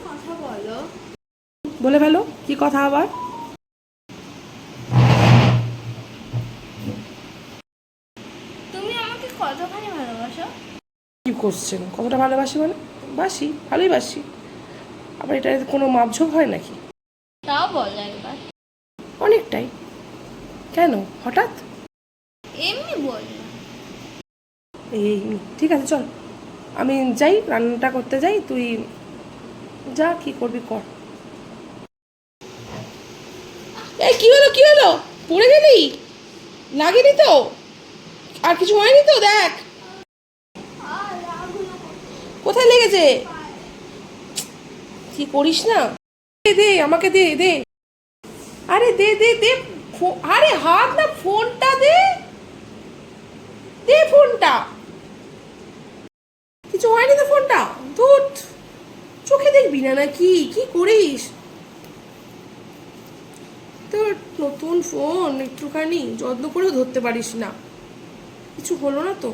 কথা বলো। বলে ফেলো, কি কথা আবার? তুমি আমাকে কতখানি ভালোবাসো? কি করছেন? কতটা ভালোবাসি মানে? বাসি, ভালোই বাসি। আবার এটা কোনো মাপঝোপ হয় নাকি? তাও বলো একবার। অনেকটাই। কেন হঠাৎ? এমনি বললো। এই ঠিক আছে চল, আমি যাই রান্নাটা করতে যাই, তুই যা কি করবি কর। এই কি হলো কি হলো? পড়ে গেলি? লাগেনি তো? আর কিছু হয়নি তো? দেখ কোথায় লেগেছে। কি করিস না, দে দে আমাকে, দে দে। আরে দে দে দে। আরে হাত না, ফোনটা দে, দে ফোনটা। কিছু হয়নি তো ফোনটা? ধুত, চোখে দেখবি না নাকি? কি করিস তোর? নতুন ফোন একটুখানি যত্ন করেও ধরতে পারিস না। কিছু হলো না তো?